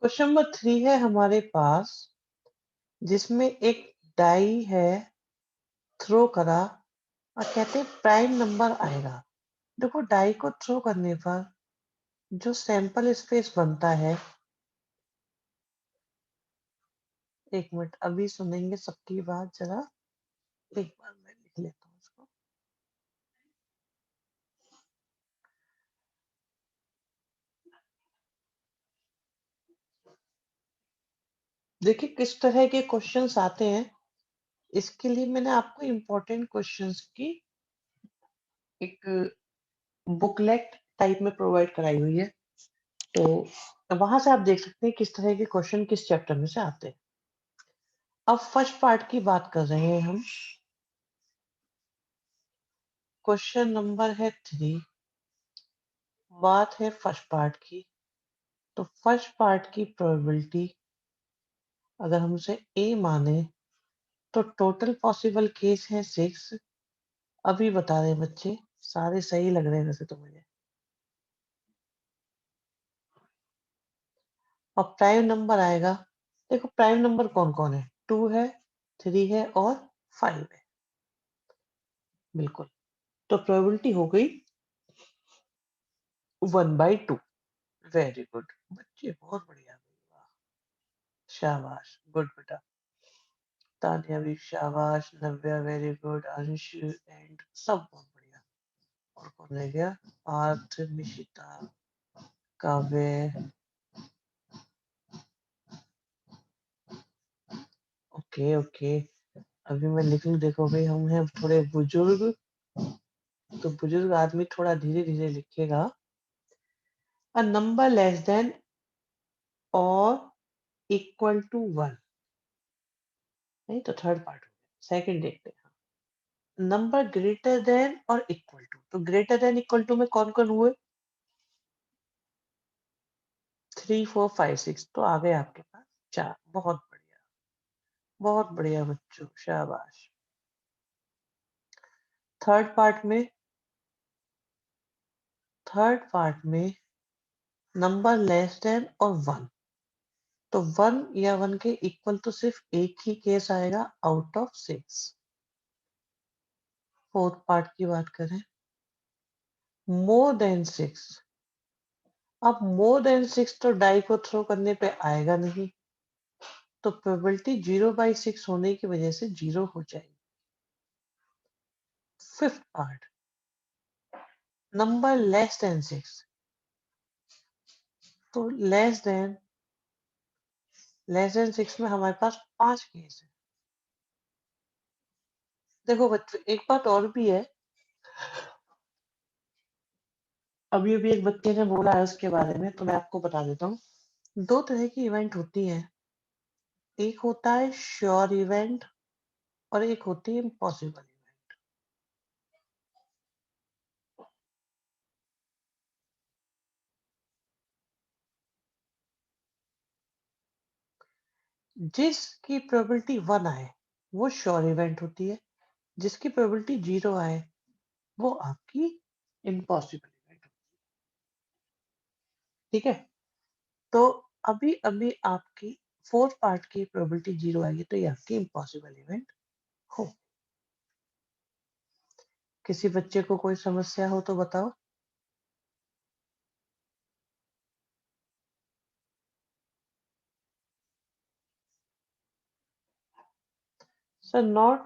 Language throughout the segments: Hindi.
क्वेश्चन नंबर 3 है हमारे पास, जिसमें एक डाई है थ्रो करा और कहते हैं प्राइम नंबर आएगा। देखो डाई को थ्रो करने पर जो सैंपल स्पेस बनता है, एक मिनट अभी सुनेंगे सबकी बात जरा, एक बार मैं लिख लेता हूँ इसको। देखिए किस तरह के क्वेश्चंस आते हैं, इसके लिए मैंने आपको इम्पोर्टेंट क्वेश्चंस की एक बुकलेट टाइप में प्रोवाइड कराई हुई है। तो वहां से आप देख सकते हैं किस तरह के क्वेश्चन किस चैप्टर में से आते हैं। अब फर्स्ट पार्ट की बात कर रहे हैं हम। क्वेश्चन नंबर है 3, बात है फर्स्ट पार्ट की। तो फर्स्ट पार्ट की प्रोबेबिलिटी अगर हम उसे ए माने तो टोटल पॉसिबल केस है 6। अभी बता रहे बच्चे, सारे सही लग रहे हैं वैसे तो मुझे। और प्राइम नंबर आएगा, देखो प्राइम नंबर कौन कौन है, 2 है, 3 है और 5 है। बिल्कुल, तो प्रोबेबिलिटी हो गई 1/2। वेरी गुड बच्चे, बहुत बढ़िया। वाह, शाबाश, गुड बेटा। तानिया भी शाबाश, नव्या वेरी गुड, अंश एंड सब बहुत बढ़िया। और कौन रह गया, पार्थ, निशिता, काव्य। ओके ओके, अभी मैं लिख लूं, देखो भाई हम हैं थोड़े बुजुर्ग, तो बुजुर्ग आदमी थोड़ा धीरे धीरे लिखेगा। अ नंबर लेस देन और इक्वल टू 1, नहीं तो थर्ड पार्ट हो गया, सेकंड देखते हैं। नंबर ग्रेटर देन और इक्वल टू, तो ग्रेटर देन इक्वल टू में कौन कौन हुए, 3 4 5 6, तो आ गए आपके पास 4। बहुत बढ़िया, बहुत बढ़िया बच्चों, शाबाश। थर्ड पार्ट में, थर्ड पार्ट में नंबर लेस देन और 1, तो 1 या 1 के इक्वल तो सिर्फ एक ही केस आएगा आउट ऑफ 6। फोर्थ पार्ट की बात करें, मोर देन 6। अब मोर देन 6 तो डाई को थ्रो करने पे आएगा नहीं, तो प्रोबेबिलिटी 0/6 होने की वजह से 0 हो जाएगी। Fifth part, number less than 6, तो लेस देन 6 में हमारे पास 5 केस है। देखो बच्चों एक बात और भी है, अभी अभी एक बच्चे ने बोला है उसके बारे में, तो मैं आपको बता देता हूँ। 2 तरह की इवेंट होती है, एक होता है श्योर इवेंट और एक होती है इम्पॉसिबल इवेंट। जिसकी प्रोबेबिलिटी 1 आए वो श्योर इवेंट होती है, जिसकी प्रोबेबिलिटी 0 आए वो आपकी इम्पॉसिबल इवेंट होती है। ठीक है, तो अभी अभी आपकी फोर्थ पार्ट की प्रोबेबिलिटी 0 आएगी, तो ये आपकी इम्पॉसिबल इवेंट हो। किसी बच्चे को कोई समस्या हो तो बताओ। सर नॉट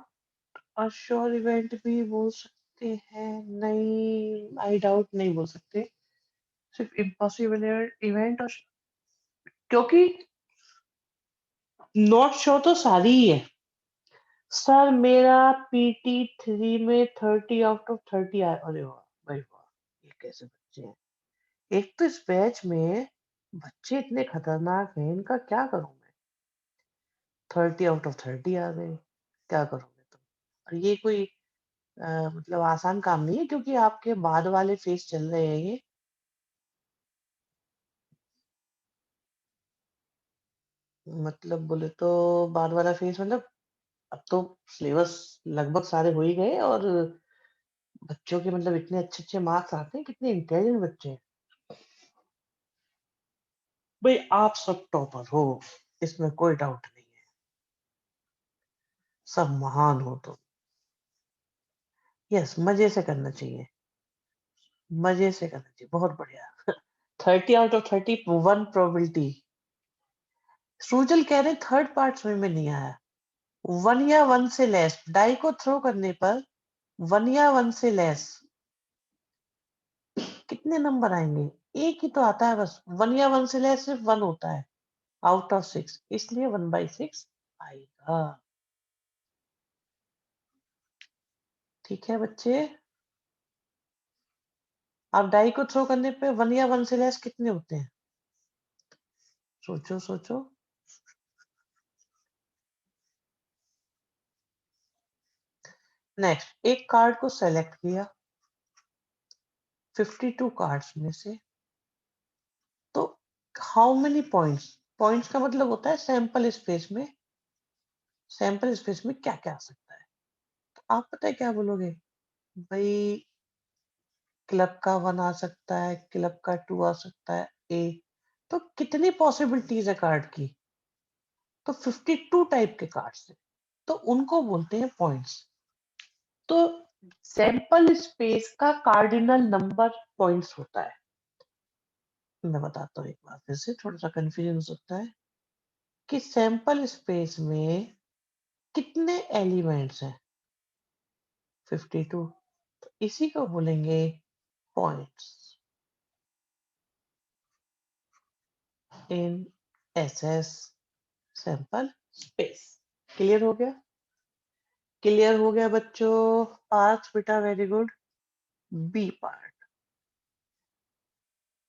अश्योर इवेंट भी बोल सकते हैं, नहीं आई डाउट, नहीं बोल सकते, सिर्फ इम्पॉसिबल इवेंट। और क्योंकि नॉट श्योर तो सारी ही है। सर मेरा PT3 में 30 आउट ऑफ 30 आया, अरे वाह भाई वाह, ये कैसे बच्चे हैं। एक तो इस बैच में बच्चे इतने खतरनाक हैं, इनका क्या करूं मैं। 30 आउट ऑफ 30 आ गए, क्या करोगे तुम। और ये कोई मतलब आसान काम नहीं है, क्योंकि आपके बाद वाले फेज चल रहे हैं ये। मतलब बोले तो बाद वाला फेज मतलब अब तो सिलेबस लगभग सारे हो ही गए, और बच्चों के मतलब इतने अच्छे अच्छे मार्क्स आते हैं, कितने इंटेलिजेंट बच्चे हैं। भाई आप सब टॉपर हो, इसमें कोई डाउट नहीं है, सब महान हो तो। यस, मजे से करना चाहिए, मजे से करना चाहिए, बहुत बढ़िया। 30 out of 30 1 प्रोबेबिलिटी। सूजल कह रहे थर्ड पार्ट समझ में नहीं आया। 1 या 1 से लेस डाई को थ्रो करने पर 1 या 1 से लेस कितने नंबर आएंगे? एक ही तो आता है बस। 1 या 1 से लेस सिर्फ 1 होता है आउट ऑफ 6, इसलिए 1/6 आएगा। ठीक है बच्चे, आप डाई को थ्रो करने पे 1 या 1 से लेस कितने होते हैं? सोचो सोचो। नेक्स्ट, एक कार्ड को सेलेक्ट किया 52 कार्ड्स में से, तो हाउ मेनी पॉइंट्स? पॉइंट्स का मतलब होता है सैंपल स्पेस में, सैंपल स्पेस में क्या क्या आ सकता है। तो आप पता है क्या बोलोगे? भाई क्लब का 1 आ सकता है, क्लब का 2 आ सकता है, ए। तो कितनी पॉसिबिलिटीज है कार्ड की? तो 52 टाइप के कार्ड्स है, तो उनको बोलते हैं पॉइंट्स। तो सैंपल स्पेस का कार्डिनल नंबर पॉइंट्स होता है। मैं बताता हूँ एक बार फिर से, थोड़ा सा कंफ्यूजन हो सकता है कि सैंपल स्पेस में कितने एलिमेंट्स हैं? 52। तो इसी को बोलेंगे points in SS sample space. Clear हो गया? क्लियर हो गया बच्चों? पार्थ बेटा वेरी गुड। बी पार्ट,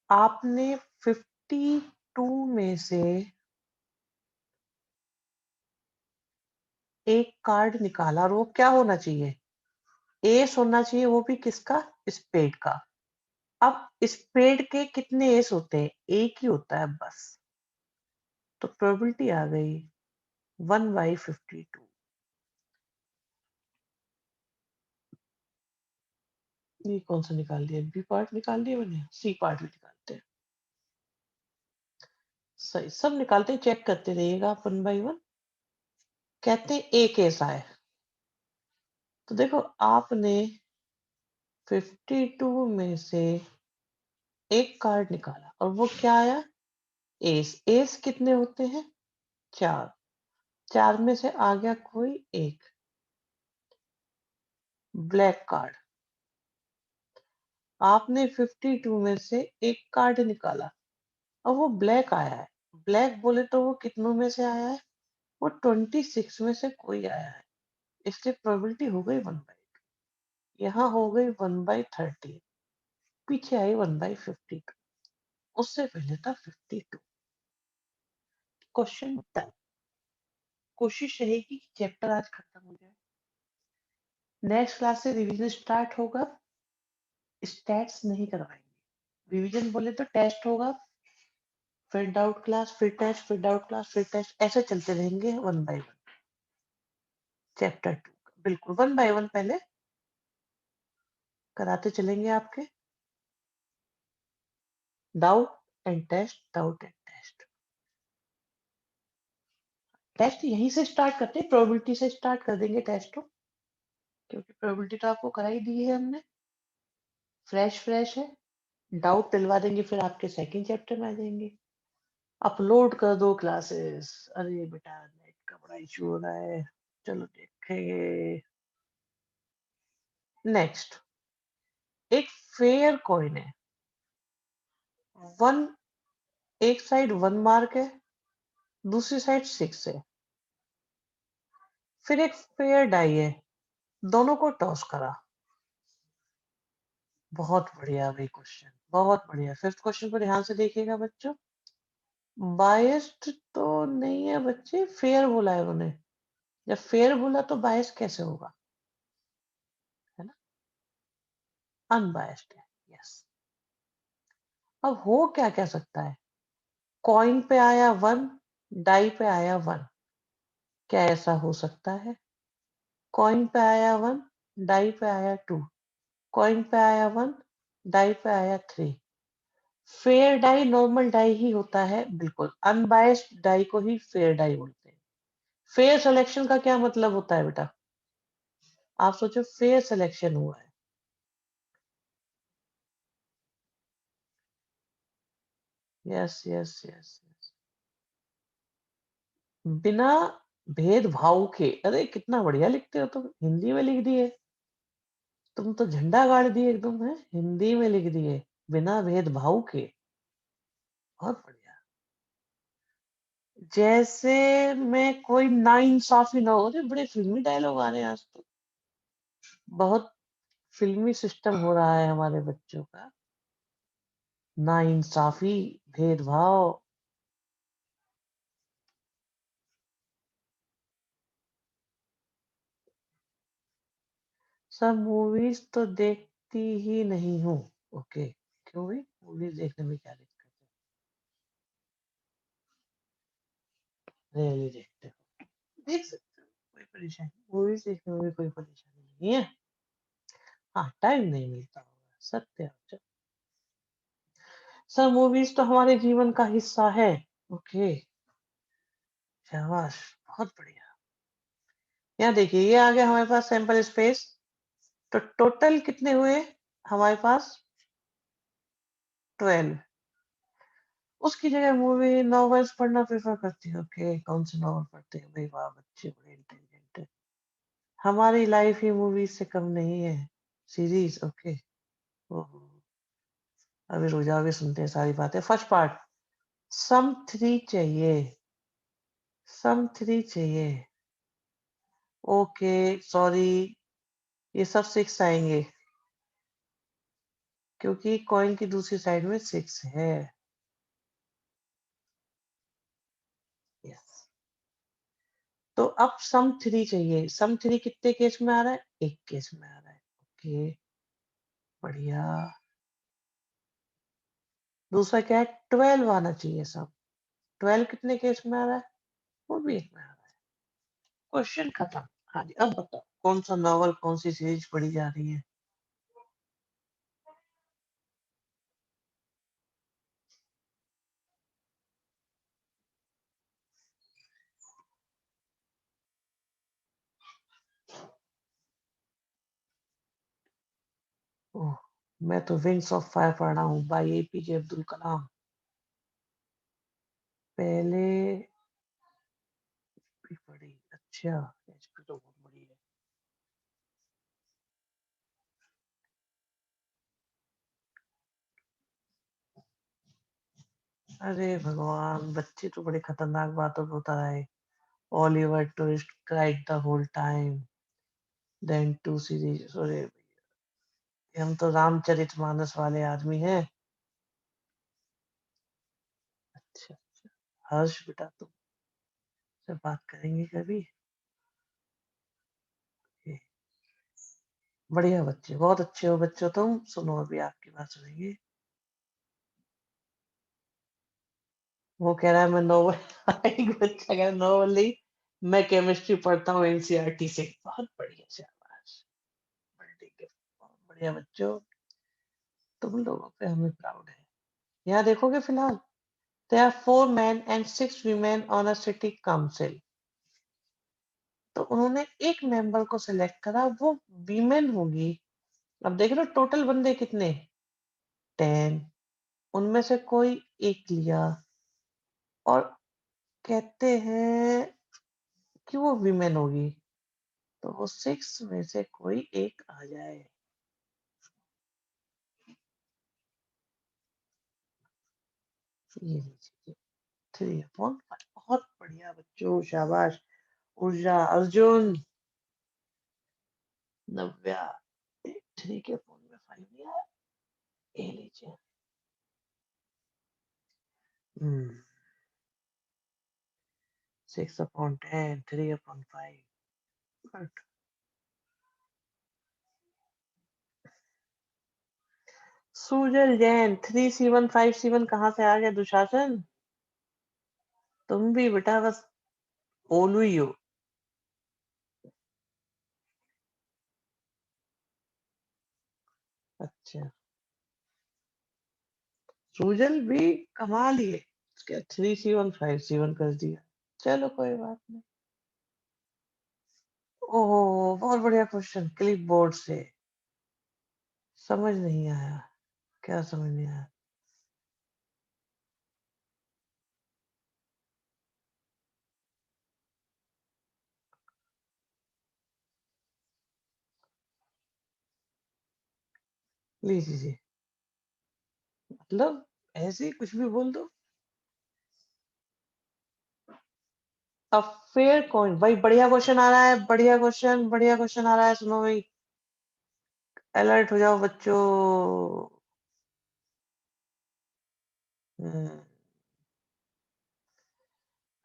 आपने 52 में से एक कार्ड निकाला और वो क्या होना चाहिए? एस होना चाहिए, वो भी किसका? स्पेड का। अब स्पेड के कितने एस होते हैं? एक ही होता है बस। तो प्रोबेबिलिटी आ गई 1/52। ये कौन सा निकाल दिया? बी पार्ट निकाल दिया मैंने, सी पार्ट भी निकालते हैं। सही, सब निकालते हैं, चेक करते रहिएगा आप 1 बाई 1। कहते हैं एक ऐसा है, तो देखो आपने 52 में से एक कार्ड निकाला और वो क्या आया? एस। एस कितने होते हैं? 4। 4 में से आ गया कोई एक ब्लैक कार्ड। आपने 52 में से एक कार्ड निकाला और वो ब्लैक आया है। ब्लैक बोले तो वो कितनों में से आया है? वो 26 में से कोई आया है, इसलिए प्रोबेबिलिटी हो गई 1/2। यहाँ हो गई 1/30, पीछे आई 1/52, उससे पहले था 52। Question done. कोशिश रहेगी कि चैप्टर आज खत्म हो जाए। नेक्स्ट क्लास से रिवीजन स्टार्ट होगा, स्टैट्स नहीं करवाएंगे। रिवीजन बोले तो टेस्ट होगा, फिर डाउट क्लास, फिर टेस्ट, फिर डाउट क्लास, फिर टेस्ट, ऐसे चलते रहेंगे 1 बाय 1। चैप्टर 2 बिल्कुल 1 बाय 1 पहले कराते चलेंगे आपके। Doubt and test, doubt and test. Test यहीं से स्टार्ट करते हैं, प्रोबेबिलिटी से स्टार्ट कर देंगे टेस्ट को, क्योंकि प्रोबेबिलिटी तो आपको कराई दी है हमने, फ्रेश फ्रेश है। डाउट दिलवा देंगे, फिर आपके सेकंड चैप्टर में आ जाएंगे। अपलोड कर दो क्लासेस। अरे बेटा नेट का बड़ा इशू हो रहा है, चलो देखेंगे। नेक्स्ट, एक फेयर कॉइन है, वन, एक साइड 1 मार्क है, दूसरी साइड 6 है। फिर एक फेयर डाई है, दोनों को टॉस करा। बहुत बढ़िया भाई क्वेश्चन, बहुत बढ़िया। फिफ्थ क्वेश्चन को ध्यान से देखिएगा बच्चों। बायस्ड तो नहीं है बच्चे, फेयर बोला है उन्होंने। जब फेयर बोला तो बायस कैसे होगा? है ना, अनबायस्ड है। यस। अब हो क्या क्या सकता है? कॉइन पे आया 1, डाई पे आया 1, क्या ऐसा हो सकता है? कॉइन पे आया 1, डाई पे आया 2, कॉइन पे आया 1, डाई पे आया 3, फेयर डाई नॉर्मल डाई ही होता है, बिल्कुल। अनबायस्ड डाई को ही फेयर डाई बोलते हैं। फेयर सिलेक्शन का क्या मतलब होता है बेटा? आप सोचो, फेयर सिलेक्शन हुआ है। Yes yes yes yes. बिना भेदभाव के। अरे कितना बढ़िया लिखते हो तुम, हिंदी में लिख दिए। तुम तो झंडा गाड़ दिए एकदम, है हिंदी में लिख दिए, बिना भेदभाव के। बहुत बढ़िया। जैसे मैं कोई नाइंसाफी ना हो। अरे बड़े फिल्मी डायलॉग आ रहे हैं आज तो। बहुत फिल्मी सिस्टम हो रहा है हमारे बच्चों का। नाइंसाफी, भेदभाव। सब मूवीज तो देखती ही नहीं हूँ। ओके, क्यों भाई, मूवीज देखने में क्या दिक्कत है? नहीं देखते हो, देख सकते हो, कोई परेशानी, मूवीज देखने में भी कोई परेशानी नहीं है। हाँ, टाइम नहीं मिलता होगा, सत्य है। अच्छा, सब मूवीज तो हमारे जीवन का हिस्सा है। ओके, शाबाश, बहुत बढ़िया। यहाँ देखिए, ये आ गया हमारे पास सैंपल स्पेस। तो टोटल कितने हुए हमारे पास? 12। उसकी जगह मूवी नॉवेल्स पढ़ना प्रेफर करती है। ओके, कौन से नॉवल पढ़ते हैं भाई? वाह, बच्चे बड़े इंटेलिजेंट है। हमारी लाइफ ही मूवीज से कम नहीं है। Series, okay. ओहो, अभी रुक जाओ, अभी सुनते हैं सारी बातें। फर्स्ट पार्ट, सम थ्री चाहिए, सम थ्री चाहिए। ओके, सॉरी, ये सब सिक्स आएंगे, क्योंकि कॉइन की दूसरी साइड में सिक्स है। यस। तो अब सम थ्री चाहिए। सम थ्री कितने केस में आ रहा है? एक केस में आ रहा है। ओके, बढ़िया। दूसरा क्या है? 12 आना चाहिए सब। 12 कितने केस में आ रहा है? वो भी एक में आ रहा है। क्वेश्चन खत्म। हाँ जी, अब बताओ कौन सा नॉवल, कौन सी सीरीज पढ़ी जा रही है? ओह, मैं तो विंग्स ऑफ फायर पढ़ रहा हूँ, बाय एपीजे अब्दुल कलाम। पहले भी पढ़ी। अच्छा, एचपी तो बहुत बड़ी है। अरे भगवान, बच्चे तो बड़े खतरनाक बातों पे उतर आए। Oliver Twist, cried the whole time, then two series. अरे हम तो रामचरितमानस वाले आदमी हैं। अच्छा, हर्ष बेटा, तुम से बात करेंगे कभी? ये, बढ़िया बच्चे, बहुत अच्छे हो बच्चों तुम। सुनो, अभी आपकी बात सुनेंगे। वो कह रहा है मैं नोवेल एक बच्चा कह रहा है नोवेल नहीं, मैं केमिस्ट्री पढ़ता हूँ एनसीईआरटी से। बहुत बढ़िया, शाबाश, बड़े ठीक है, बहुत बढ़िया बच्चों। तुम लोगों पे हमें प्राउड है। यहाँ देखोगे फिलहाल, there are 4 men and 6 women on a city council। तो उन्होंने एक मेंबर को सिलेक्ट करा, वो वीमेन होगी। अब देख लो टोटल बंदे कितने? 10। उनमें से कोई एक लिया, और कहते हैं कि वो वीमेन होगी, तो वो 6 में से कोई एक आ जाए। ये लीजिए, 3/5। बहुत बढ़िया बच्चों, शाबाश। ऊर्जा, अर्जुन, नव्या, 3/5 लिया है। ये लीजिए। हम्म, 6/10, 3/5। Good. Sujal Jain, 3C1 5C1 कहाँ से आ गया दुशासन? तुम भी बेटा बस ओलू ही हो। अच्छा, सूजल भी कमाल ही है। क्या 3C1 5C1 कर दिया। चलो कोई बात नहीं। ओहो, बहुत बढ़िया क्वेश्चन क्लिप बोर्ड से। समझ नहीं आया। क्या समझ नहीं आया? लीजिए। मतलब ऐसे ही कुछ भी बोल दो। A fair coin. भाई बढ़िया क्वेश्चन आ रहा है, बढ़िया क्वेश्चन, बढ़िया क्वेश्चन आ रहा है। सुनो भाई, अलर्ट हो जाओ बच्चों। हम्म,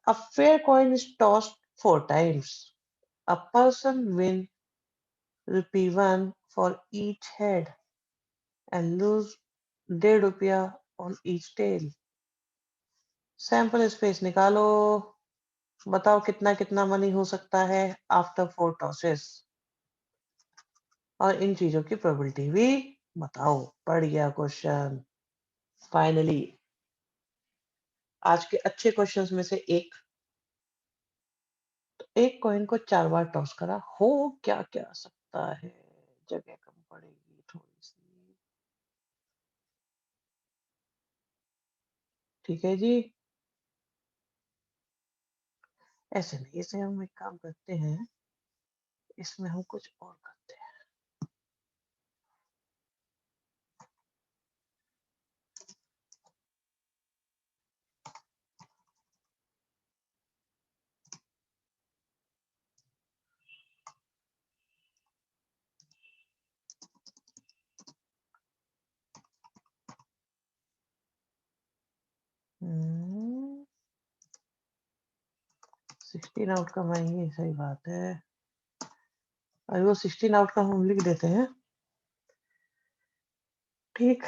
A fair coin is tossed 4 times. A person win rupee one for each head and lose 1.5 रुपया on each tail. Sample space निकालो। बताओ कितना कितना मनी हो सकता है आफ्टर 4 टॉसेस, और इन चीजों की प्रोबेबिलिटी भी बताओ। बढ़िया क्वेश्चन। फाइनली आज के अच्छे क्वेश्चंस में से एक। एक कॉइन को 4 बार टॉस करा, हो क्या क्या सकता है? जगह कम पड़ेगी थोड़ी सी। ठीक है जी। ऐसे नहीं, इसे हम एक काम करते हैं, इसमें हम कुछ और करते हैं। हम्म, 16 आउट का मांगे, सही बात है। अरे वो 16 आउट का हम लिख देते हैं। ठीक।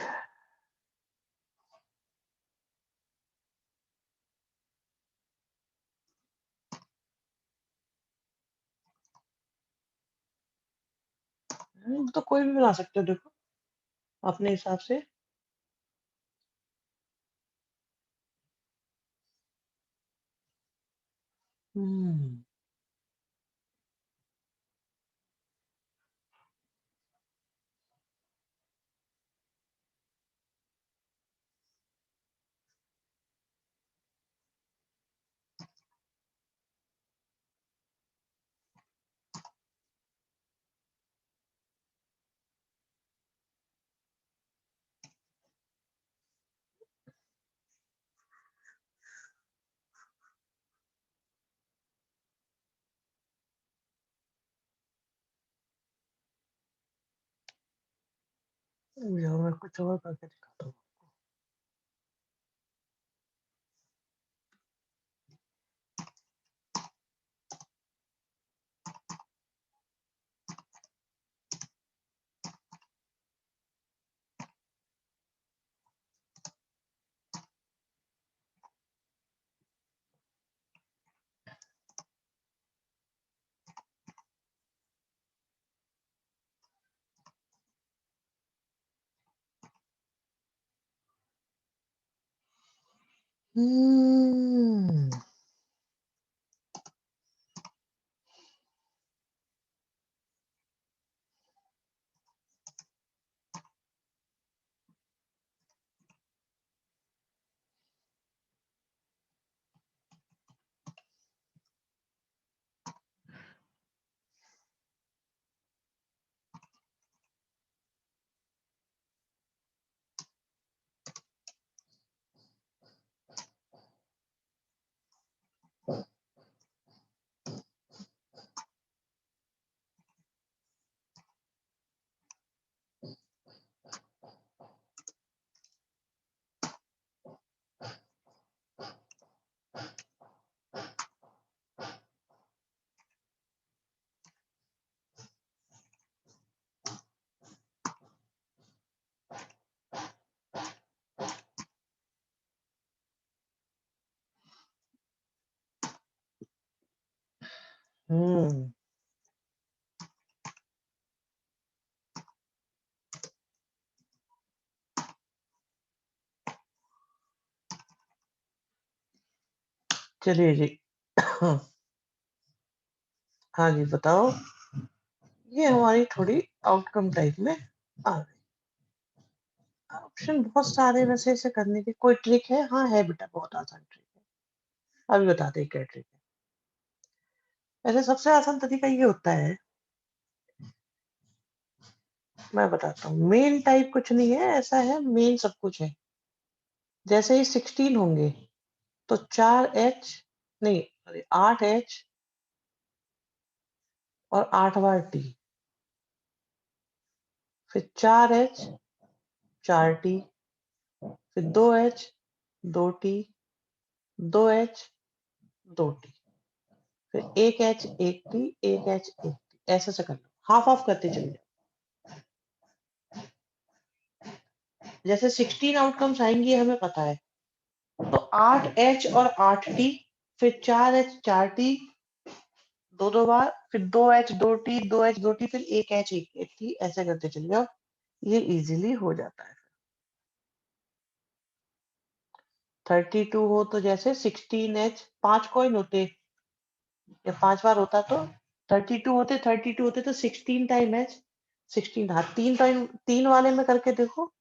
तो कोई भी बना सकते हो, देखो अपने हिसाब से। हम्म। जाओ, मैं कुछ और करके दिखाता हूँ। हम्म। हम्म। चलिए जी। हाँ जी, बताओ। ये हमारी थोड़ी आउटकम टाइप में आ गई। ऑप्शन बहुत सारे वैसे इसे करने के, कोई ट्रिक है? हाँ, है बेटा, बहुत आसान ट्रिक है। अभी बताते हैं क्या ट्रिक है। वैसे सबसे आसान तरीका ये होता है, मैं बताता हूँ। मेन टाइप कुछ नहीं है, ऐसा है मेन सब कुछ है। जैसे ही 16 होंगे तो 4h, नहीं सॉरी 8h और 8 बार t, फिर 4h 4t, फिर 2h 2t, 2h 2t, फिर 1h 1t, 1h 1t, ऐसे से कर लो, हाफ हाफ करते चले जाओ। जैसे 16 आउटकम्स आएंगी हमें पता है, तो 8h और 8t, फिर 4h 4t दो दो बार, फिर 2h 2t 2h 2t, फिर 1h 1t, ऐसे करते चले जाओ। ये इजीली हो जाता है। 32 हो तो जैसे 16h, 5 कॉइन होते, या 5 बार होता तो 32 होते तो 16 टाइम एच, 16, हाँ 3 टाइम, 3 वाले में करके देखो।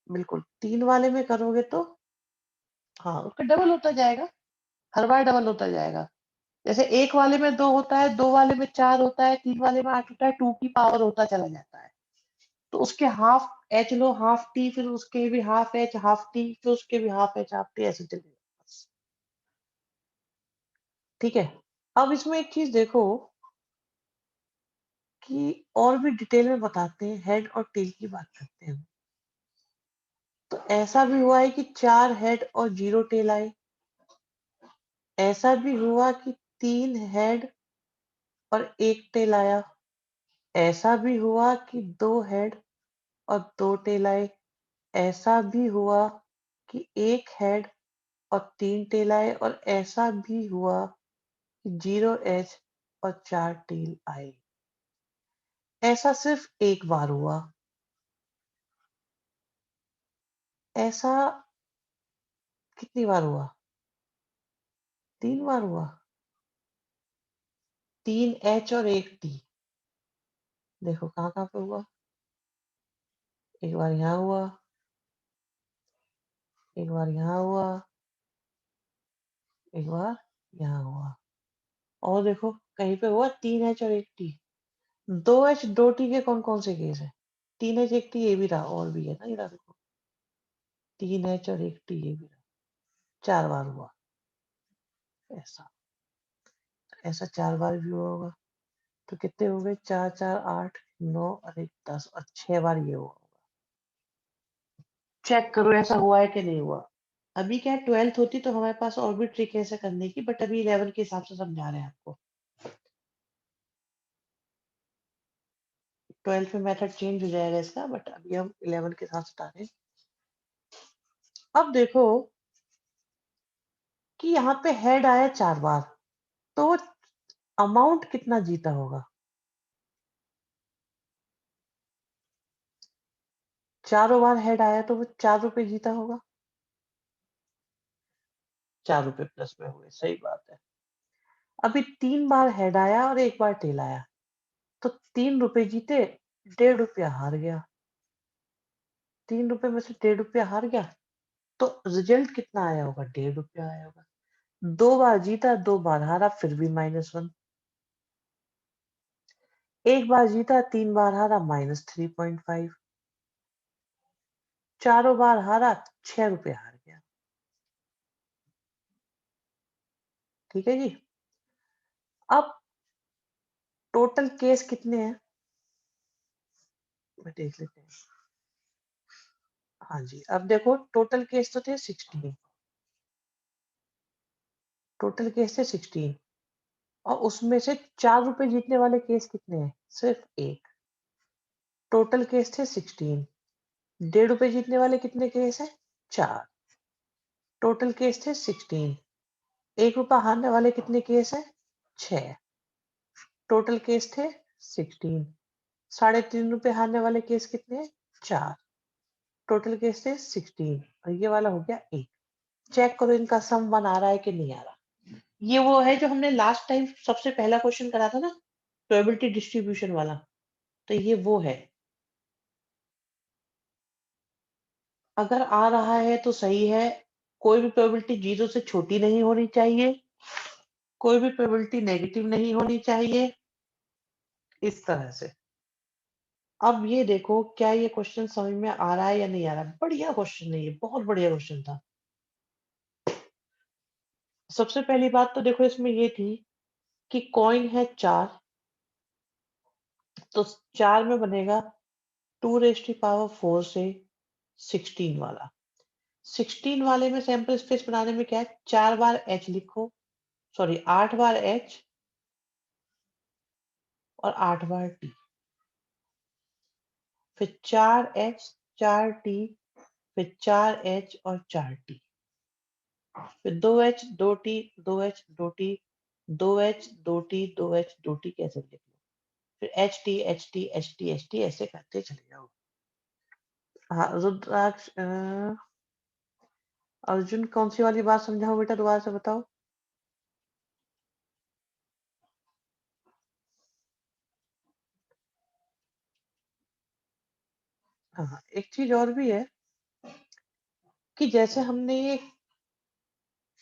बिल्कुल 3 वाले में करोगे तो हाँ उसका डबल होता जाएगा, हर बार डबल होता जाएगा। जैसे एक वाले में 2 होता है, 2 वाले में 4 होता है, 3 वाले में 8 होता है, 2 की पावर होता चला जाता है। तो उसके हाफ एच लो, हाफ टी, फिर उसके भी हाफ एच हाफ टी, फिर उसके भी हाफ एच हाफ टी, ऐसे चलेगा बस। ठीक है। अब इसमें एक चीज देखो कि और भी डिटेल में बताते हैं, हेड और टेल की बात करते हैं। तो ऐसा भी हुआ है कि 4 हेड और 0 टेल आए। ऐसा भी हुआ कि 3 हेड और 1 टेल आया। ऐसा भी हुआ कि 2 हेड और 2 टेल आए। ऐसा भी हुआ कि 1 हेड और 3 टेल आए, और ऐसा भी हुआ कि 0h और 4 टेल आए। ऐसा सिर्फ एक बार हुआ। ऐसा कितनी बार हुआ? 3 बार हुआ। 3h और 1t, देखो कहाँ कहाँ पे हुआ। एक बार यहाँ हुआ, एक बार यहाँ हुआ, एक बार यहाँ हुआ, और देखो कहीं पे हुआ 3h और 1t। 2h 2t के कौन कौन से केस है? 3h 1t ये भी रहा, और भी है ना, ये रहा देखो, 3h और 1t ये भी रहा, 4 बार हुआ। ऐसा ऐसा 4 बार भी हुआ होगा, तो कितने हो गए? 4 4 8 9 और 1 10, और 6 बार ये हुआ। चेक करो ऐसा हुआ है कि नहीं हुआ। अभी क्या 12th होती तो हमारे पास और भी ट्रिक है ऐसा करने की, बट अभी 11 के हिसाब से समझा रहे हैं आपको। 12th में मेथड चेंज हो जाएगा इसका, बट अभी हम 11 के साथ बता रहे हैं। अब देखो कि यहाँ पे हेड आया 4 बार, तो अमाउंट कितना जीता होगा? चारों बार हेड आया तो वो 4 रुपए जीता होगा। 4 रुपए प्लस में हुए, सही बात है। अभी 3 बार हेड आया और 1 बार टेल आया, तो 3 रुपए जीते, 1.5 रुपया हार गया। 3 रुपए में से 1.5 रुपया हार गया, तो रिजल्ट कितना आया होगा? 1.5 रुपया आया होगा। 2 बार जीता, 2 बार हारा, फिर भी -1। 1 बार जीता, 3 बार हारा, -3.5। चारों बार हारा, 6 रुपए हार गया। ठीक है जी। अब टोटल केस कितने हैं, मैं देख लेते हैं। हाँ जी, अब देखो टोटल केस तो थे 16। टोटल केस थे 16, और उसमें से 4 रुपए जीतने वाले केस कितने हैं? सिर्फ एक। टोटल केस थे 16, 1.5 रुपए जीतने वाले कितने केस हैं? 4। टोटल केस थे 16, 1 रुपया हारने वाले कितने केस हैं? 6। टोटल केस थे 16, 3.5 रुपए हारने वाले केस कितने हैं? 4। टोटल केस थे 16, और ये वाला हो गया 1। चेक करो इनका सम 1 आ रहा है कि नहीं आ रहा। ये वो है जो हमने लास्ट टाइम सबसे पहला क्वेश्चन करा था ना, प्रोबेबिलिटी डिस्ट्रीब्यूशन वाला, तो ये वो है। अगर आ रहा है तो सही है, कोई भी प्रोबेबिलिटी 0 से छोटी नहीं होनी चाहिए, कोई भी प्रोबेबिलिटी नेगेटिव नहीं होनी चाहिए, इस तरह से। अब ये देखो क्या ये क्वेश्चन समझ में आ रहा है या नहीं आ रहा है। बढ़िया क्वेश्चन है ये, बहुत बढ़िया क्वेश्चन था। सबसे पहली बात तो देखो इसमें ये थी कि कॉइन है 4, तो 4 में बनेगा 2⁴ से 16 वाला। 16 वाले में सैंपल स्पेस बनाने में क्या है, 4 बार h लिखो, सॉरी 8 बार h और 8 बार t, फिर 4h 4t, फिर 4h और 4t, फिर 2h 2t 2h 2t 2h 2t 2h 2t कैसे लिख लो, फिर HT ऐसे करते चले जाओ। हाँ रुद्राक्ष, अर्जुन कौन सी वाली बात समझाओ बेटा, दोबारा से बताओ। हाँ, एक चीज और भी है कि जैसे हमने ये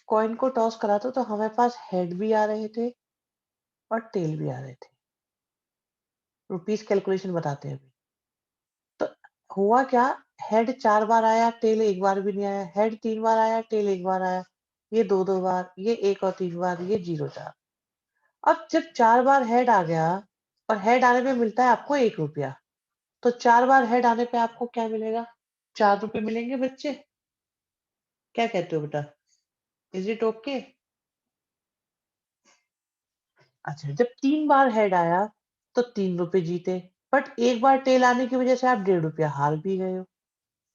कॉइन को टॉस करा था तो हमारे पास हेड भी आ रहे थे और टेल भी आ रहे थे। रुपीस कैलकुलेशन बताते हैं अभी। तो हुआ क्या, हेड 4 बार आया, टेल एक बार भी नहीं आया, हेड 3 बार आया, टेल एक बार आया, ये दो दो बार, ये एक और 3 बार, ये 0 4। अब जब 4 बार हेड आ गया और हेड आने पे मिलता है आपको 1 रुपया, तो 4 बार हेड आने पे आपको क्या मिलेगा, 4 रुपए मिलेंगे बच्चे। क्या कहते हो बेटा, इज इट ओके? अच्छा, जब 3 बार हेड आया तो 3 रुपए जीते, बट एक बार टेल आने की वजह से आप 1.5 रुपया हार भी गए हो,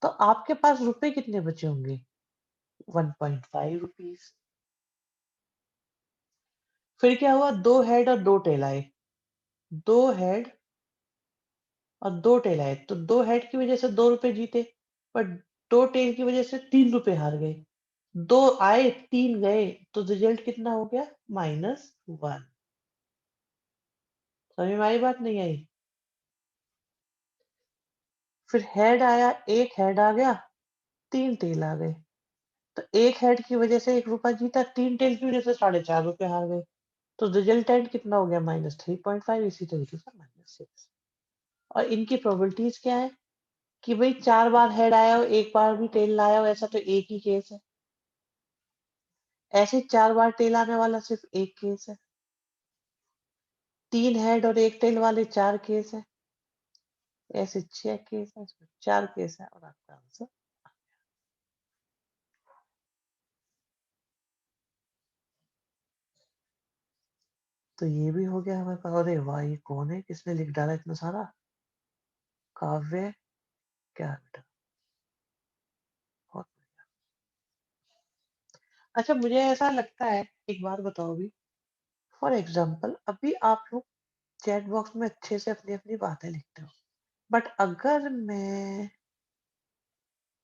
तो आपके पास रुपए कितने बचे होंगे, 1.5 रुपीज। फिर क्या हुआ, 2 हेड और 2 टेल आए, 2 हेड और 2 टेल आए, तो 2 हेड की वजह से 2 रुपए जीते, पर 2 टेल की वजह से 3 रुपए हार गए। 2 आए 3 गए, तो रिजल्ट कितना हो गया, -1। समझ में आई बात, नहीं आई? फिर हेड आया, एक हेड आ गया, 3 टेल आ गए, तो एक हेड की वजह से 1 रुपया जीता, 3 टेल की वजह से 4.5 रुपए हार गए, तो रिजल्टेंट कितना हो गया, -3.5, इसी तरीके से -6। और इनकी प्रोबेबिलिटीज क्या है कि भाई 4 बार हेड आया हो, एक बार भी टेल लाया हो, ऐसा तो एक ही केस है। ऐसे 4 बार टेल आने वाला सिर्फ एक केस है। 3 हेड और एक टेल वाले 4 केस है, ऐसे 6 केस है, इसमें 4 केस है, और आपका आंसर। तो ये भी हो गया हमारे पास। अरे वाह, ये कौन है, किसने लिख डाला इतना सारा, काव्य, क्या है बेटा, बहुत। अच्छा, मुझे ऐसा लगता है, एक बात बताओ अभी, फॉर एग्जाम्पल अभी आप लोग चैट बॉक्स में अच्छे से अपनी अपनी बातें लिखते हो, बट अगर मैं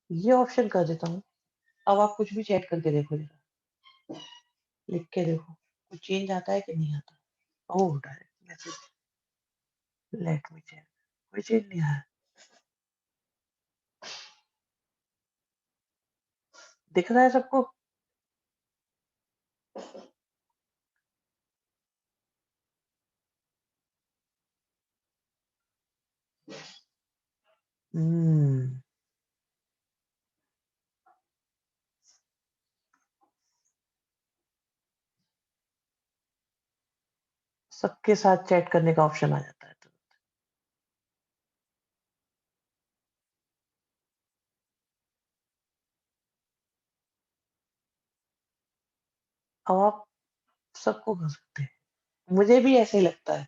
ये ऑप्शन कर देता हूँ, अब आप कुछ भी चैट करके देखो जरा, लिख के देखो, कुछ चेंज आता है कि नहीं आता। Oh, direct message, let me check, कोई चेंज नहीं आया, दिख रहा है सबको? हम्म, सबके साथ चैट करने का ऑप्शन आ जाता है तो। अब आप सबको कर सकते हैं, मुझे भी ऐसे ही लगता है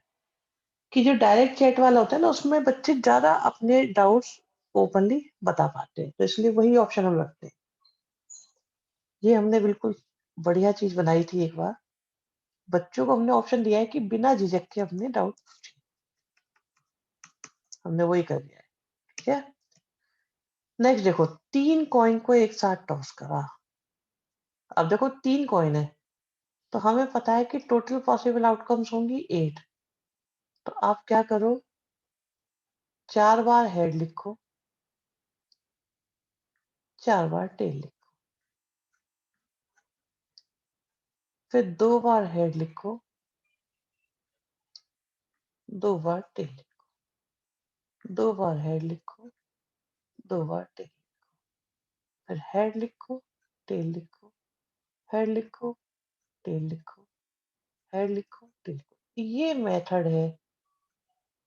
कि जो डायरेक्ट चैट वाला होता है ना, उसमें बच्चे ज्यादा अपने डाउट्स ओपनली बता पाते हैं, तो इसलिए वही ऑप्शन हम रखते हैं। ये हमने बिल्कुल बढ़िया चीज बनाई थी एक बार, बच्चों को हमने ऑप्शन दिया है कि बिना झिझक के अपने डाउट पूछें, हमने वही कर दिया है। ठीक है, नेक्स्ट देखो, 3 कॉइन को एक साथ टॉस करा, अब देखो 3 कॉइन है, तो हमें पता है कि टोटल पॉसिबल आउटकम्स होंगी 8। तो आप क्या करो, 4 बार हेड लिखो, 4 बार टेल लिखो, फिर 2 बार हेड लिखो, 2 बार टेल लिखो, 2 बार हेड लिखो, 2 बार टेल, फिर हेड लिखो, टेल लिखो, हेड लिखो, टेल लिखो, हेड लिखो, टेल लिखो। ये मेथड है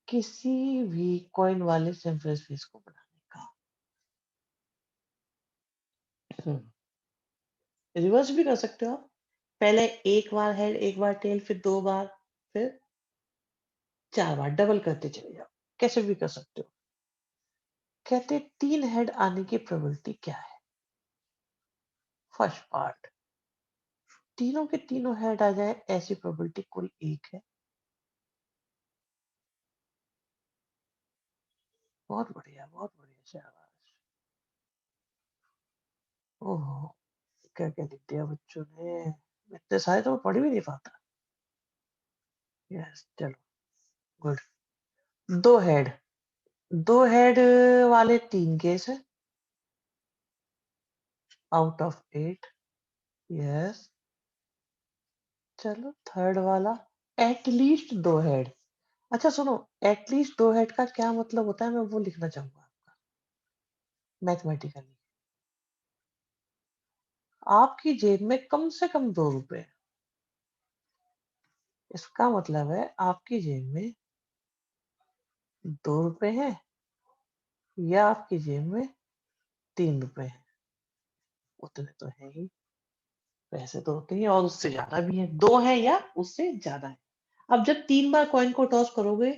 किसी भी कॉइन वाले सिंपल स्पेस को बनाने का। रिवर्स भी कर सकते हो आप। पहले 1 बार हेड, 1 बार टेल, फिर 2 बार, फिर 4 बार, डबल करते चले जाओ। कैसे भी कर सकते हो। कहते 3 हेड आने की प्रोबेबिलिटी क्या है? फर्स्ट पार्ट, तीनों के तीनों हेड आ जाए ऐसी प्रोबेबिलिटी कुल 1 है। बहुत बढ़िया, बहुत बढ़िया, शाबाश। ओहो, क्या क्या लिख दिया बच्चों ने। इतने सारे तो मैं पढ़ भी नहीं पाता। यस, चलो, गुड। 2 हेड, 2 हेड वाले 3 केस है आउट ऑफ 8। यस, चलो थर्ड वाला, एटलीस्ट 2 हेड। अच्छा सुनो, एटलीस्ट 2 हेड का क्या मतलब होता है, मैं वो लिखना चाहूंगा मैथमेटिकली। आपकी जेब में कम से कम 2 रुपए, इसका मतलब है आपकी जेब में 2 रुपए हैं, या आपकी जेब में 3 रुपए हैं। उतने तो है ही, पैसे तो होते ही हैं, और उससे ज्यादा भी है, 2 है या उससे ज्यादा है। अब जब 3 बार कॉइन को टॉस करोगे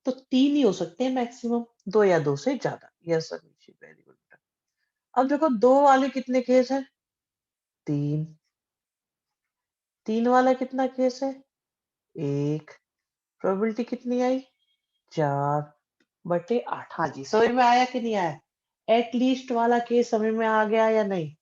तो 3 ही हो सकते हैं मैक्सिमम, 2 या 2 से ज्यादा। Yes sir, very good. अब देखो 2 वाले कितने केस है? 3। 3 वाला कितना केस है? 1। प्रोबेबिलिटी कितनी आई? 4/8। हाँ जी, समझ में आया कि नहीं आया? एटलीस्ट वाला केस समझ में आ गया या नहीं?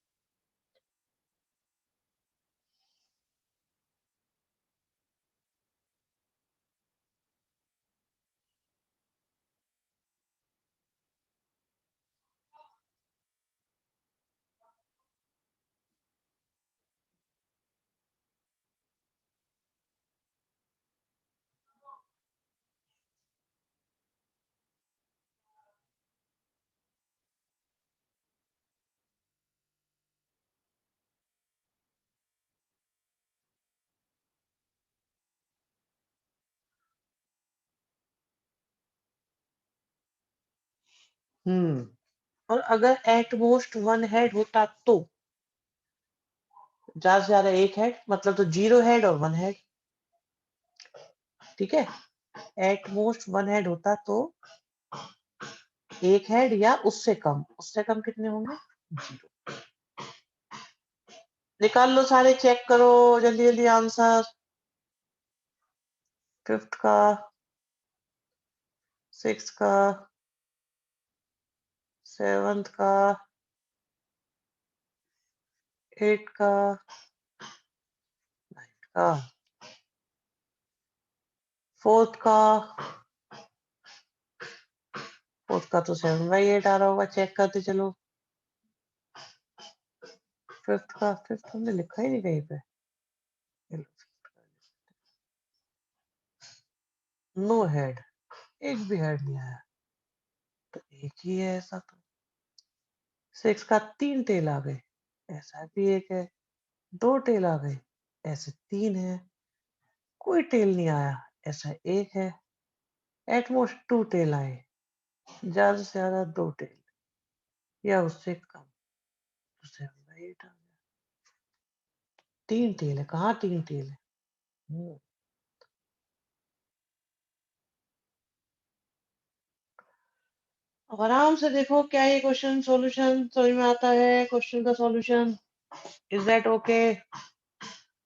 हम्म, और अगर एट मोस्ट 1 हेड होता तो ज्यादा से ज्यादा 1 हेड, मतलब तो 0 हेड और 1 हेड। ठीक है, एट मोस्ट 1 हेड होता तो 1 हेड या उससे कम, उससे कम कितने होंगे? 0। निकाल लो सारे, चेक करो जल्दी जल्दी आंसर। फिफ्थ का, सिक्स का, सेवंथ का, 8 का, 9 का, फोर्थ का। फोर्थ का तो 7/8 आ रहा होगा, चेक करते चलो। फिफ्थ का, फिफ्थ हमने लिखा ही नहीं कहीं पे। नो हेड, एक भी हेड नहीं आया, तो एक ही है ऐसा तो। 6 का 3 टेल आ गए, ऐसा भी एक है। 2 टेल आ गए, ऐसे 3 है। कोई टेल नहीं आया, ऐसा एक है। एटमोस्ट 2 टेल आए, ज्यादा से ज्यादा 2 टेल या उससे कम, तो 7/8 आ गया। 3 टेल है, कहाँ 3 टेल है? हम्म, अब आराम से देखो क्या ये क्वेश्चन सॉल्यूशन समझ में आता है, क्वेश्चन का solution. Is that okay?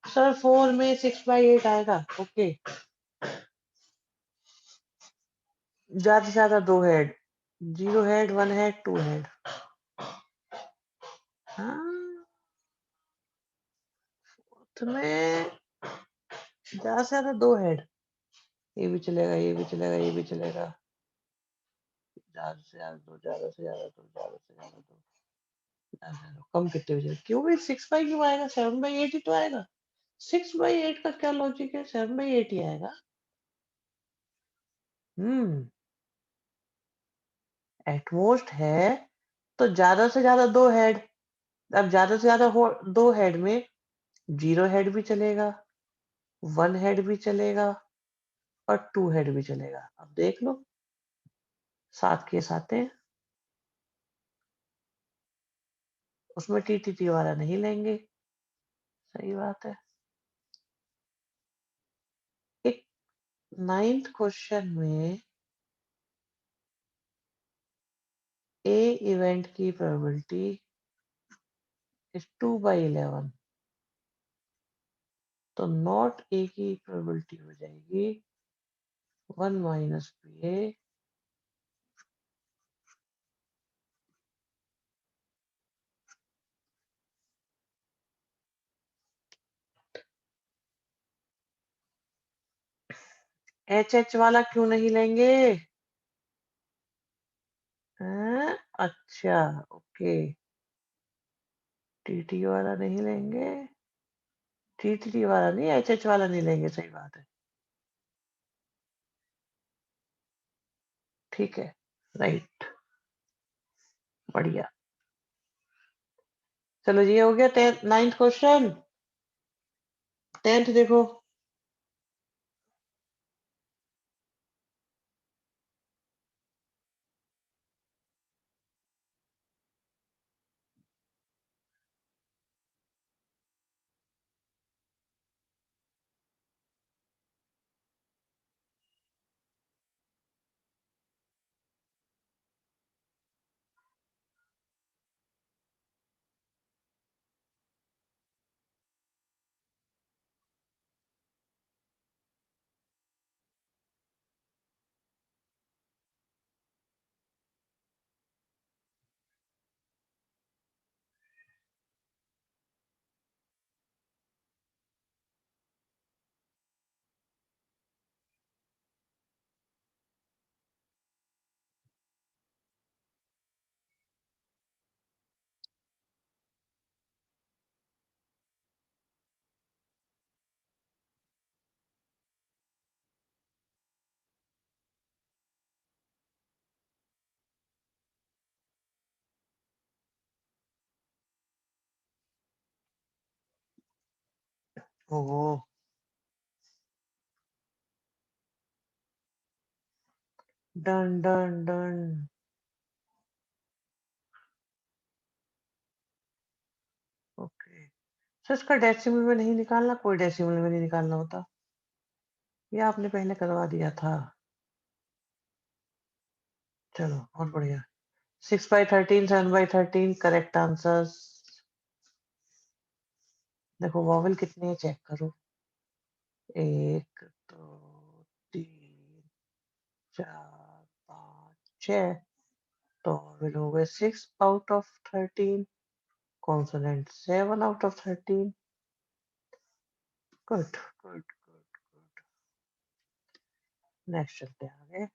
Sir 4 में 6/8 आएगा, ओके। ज्यादा से ज्यादा 2 हेड, 0 हेड, 1 हेड, 2 हेड। हाँ, में ज्यादा से ज्यादा 2 हेड, ये भी चलेगा, ये भी चलेगा, ये भी चलेगा। ज्यादा से ज्यादा 2, ज्यादा से ज्यादा 2, ज्यादा से ज्यादा 2, ज्यादा से ज्यादा कम कितने बजे? क्यों भी 6 बाई क्यों आएगा? 7 बाई 8 ही तो आएगा। 6 बाई 8 का क्या लॉजिक है? 7 बाई 8 ही आएगा। एटमोस्ट है तो ज्यादा से ज्यादा 2 हेड। अब ज्यादा से ज्यादा 2 हेड में 0 हेड भी चलेगा, 1 हेड भी चलेगा और 2 हेड भी चलेगा। अब देख लो, 7 केस आते हैं, उसमें टीटीटी वाला नहीं लेंगे। सही बात है। एक 9th क्वेश्चन में ए इवेंट की प्रोबेबिलिटी इज 2/11, तो नॉट ए की प्रोबेबिलिटी हो जाएगी 1 माइनस बी ए। एच एच वाला क्यों नहीं लेंगे? अच्छा, ओके। टीटी वाला नहीं लेंगे, टीटी वाला नहीं, एच एच वाला नहीं लेंगे। सही बात है, ठीक है, राइट, बढ़िया। चलो ये हो गया 9th क्वेश्चन। 10th देखो। ओहो, done done done. Okay, sir इसका डेसिमल में नहीं निकालना? कोई डेसिमल में नहीं निकालना होता? ये आपने पहले करवा दिया था। चलो बहुत बढ़िया। 6/13, 7/13 करेक्ट आंसर्स। देखो वॉवल कितने हैं चेक करो। 1 2 3 4 5 6, तो वॉवल हो गए 6/13, consonant 7/13। Good good good good. Next चलते हैं आगे।